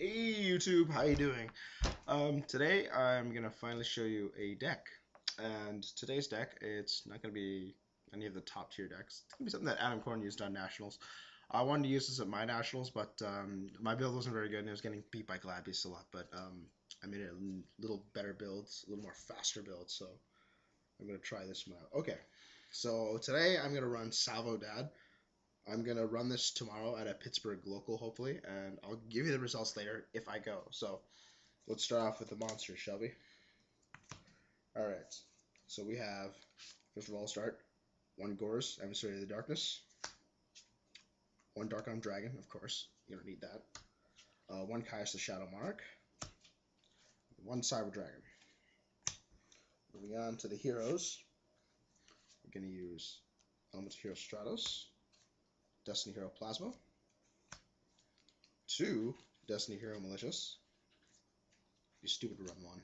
Hey YouTube, how you doing? Today I'm gonna finally show you a deck, and today's deck, it's not gonna be any of the top tier decks. It's gonna be something that Adam Corn used on Nationals. I wanted to use this at my Nationals, but my build wasn't very good, and it was getting beat by Gladbeast a lot. But I made it a little better builds, a little more faster build, so I'm gonna try this one out. Okay, so today I'm gonna run SalvoDAD. I'm going to run this tomorrow at a Pittsburgh local, hopefully, and I'll give you the results later if I go. So let's start off with the monsters, shall we? Alright, so we have, first of all, start one Gorz, Emissary of the Darkness, one Dark Arm Dragon, of course, you don't need that, one Caius the Shadow Monarch, one Cyber Dragon. Moving on to the heroes, we're going to use Elemental Hero Stratos, Destiny Hero Plasma, 2 Destiny Hero Malicious, it'd be stupid to run one,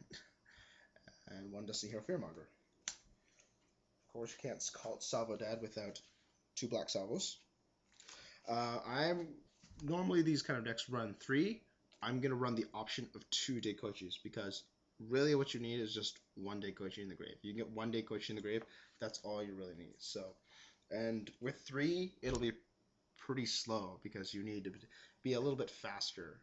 and 1 Destiny Hero Fearmonger. Of course, you can't call it SalvoDAD without 2 Black Salvos. Normally these kind of decks run 3. I'm going to run the option of 2 Dekoichis because really what you need is just 1 Dekoichi in the grave. You can get 1 Dekoichi in the grave, that's all you really need. So, and with 3, it'll be pretty slow because you need to be a little bit faster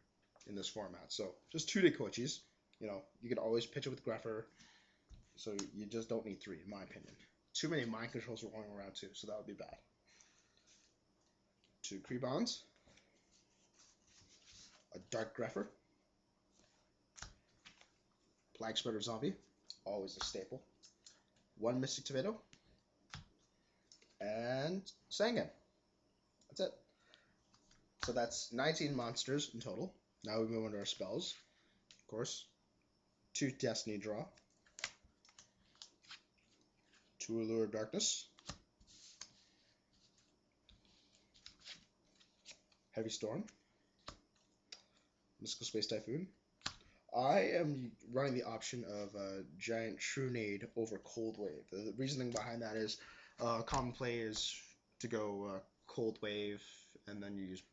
in this format. So just 2 Dekoichis. You know, you can always pitch it with Grepher, so you just don't need 3, in my opinion. Too many mind controls are going around too, so that would be bad. 2 Krebons, a Dark Grepher, Black Spreader Zombie, always a staple, 1 Mystic Tomato, and Sangan. That's it. So that's 19 monsters in total. Now we move on to our spells. Of course, 2 Destiny Draw, 2 Allure of Darkness, Heavy Storm, Mystical Space Typhoon. I am running the option of Giant Trunade over Cold Wave. The reasoning behind that is common play is to go Cold Wave, and then you use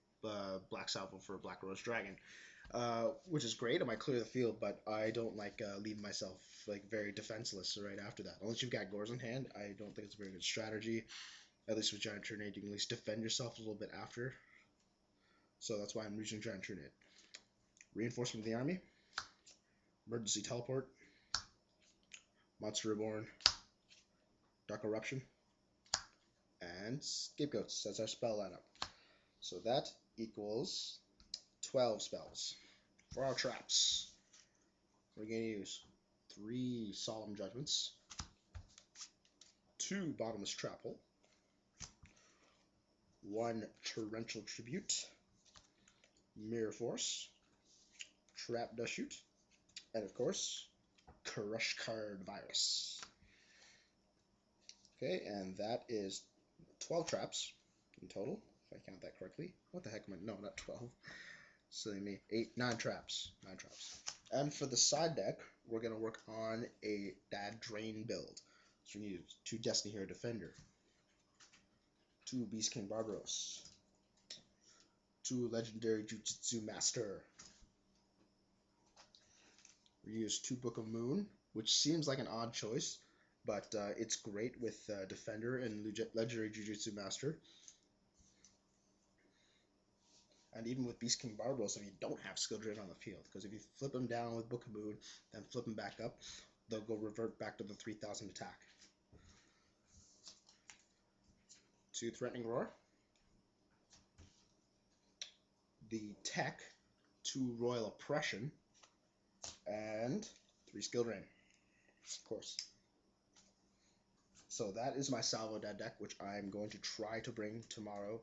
Black Salvo for Black Rose Dragon, which is great. It might clear the field, but I don't like leaving myself like very defenseless right after that. Unless you've got Gorz in hand, I don't think it's a very good strategy. At least with Giant Trunade, you can at least defend yourself a little bit after. So that's why I'm using Giant Trunade. Reinforcement of the Army, Emergency Teleport, Monster Reborn, Dark Eruption, and Scapegoats. That's our spell lineup. So that equals 12 spells. For our traps, we're going to use 3 Solemn Judgments, 2 Bottomless Trap Hole, 1 Torrential Tribute, Mirror Force, Trap Dust Shoot, and of course, Crush Card Virus. Okay, and that is 12 traps in total, if I count that correctly. What the heck am I? No, not 12. Silly me. 9 traps. 9 traps. And for the side deck, we're going to work on a Dad Drain build. So we use 2 Destiny Hero Defender, 2 Beast King Barbaros, 2 Legendary Jujutsu Master. We use 2 Book of Moon, which seems like an odd choice, but it's great with Defender and Legendary Jujutsu Master. And even with Beast King Barbaros, if you don't have Skill Drain on the field, because if you flip them down with Book of Moon, then flip them back up, they'll go revert back to the 3000 attack. 2 Threatening Roar, the Tech, 2 Royal Oppression, and 3 Skill Drain, of course. So that is my SalvoDAD deck, which I'm going to try to bring tomorrow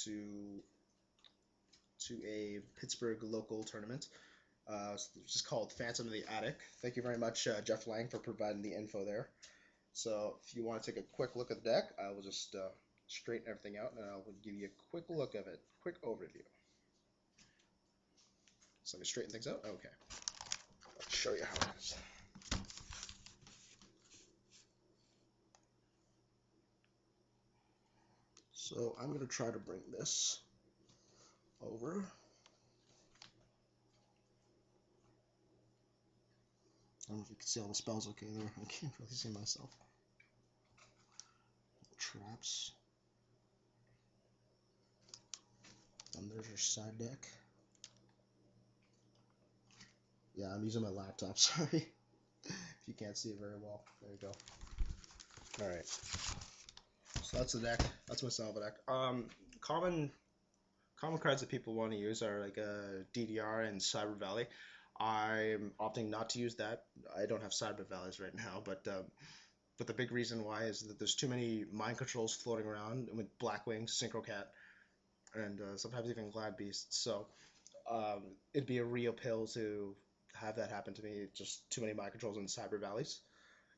to a Pittsburgh local tournament. It's just called Phantom of the Attic. Thank you very much, Jeff Lang, for providing the info there. So if you want to take a quick look at the deck, I will just straighten everything out, and I will give you a quick look of it, quick overview. So let me straighten things out. Okay, let's show you how it is. So I'm going to try to bring this over I don't know if you can see all the spells okay there. I can't really see myself. Traps. And there's your side deck. Yeah, I'm using my laptop, sorry. If you can't see it very well. There you go. Alright. So that's the deck. That's my Salvo deck. Common cards that people want to use are like DDR and Cyber Valley. I'm opting not to use that. I don't have Cyber Valleys right now, but the big reason why is that there's too many mind controls floating around with Blackwing, Synchro Cat, and sometimes even Glad Beasts. So it'd be a real pill to have that happen to me. Just too many mind controls in Cyber Valleys,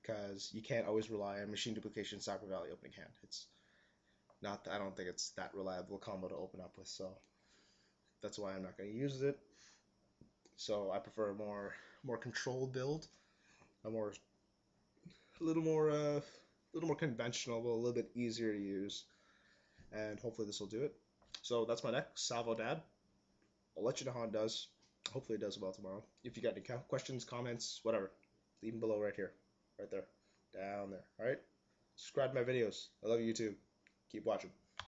because you can't always rely on machine duplication Cyber Valley opening hand. It's not. I don't think it's that reliable combo to open up with. So that's why I'm not going to use it. So I prefer a more controlled build, a little more conventional, but a little bit easier to use, and hopefully this will do it. So that's my deck, SalvoDAD. I'll let you know how it does. Hopefully it does well tomorrow. If you got any questions, comments, whatever, leave them below right here, right there, down there. All right. Subscribe to my videos. I love you, YouTube. Keep watching.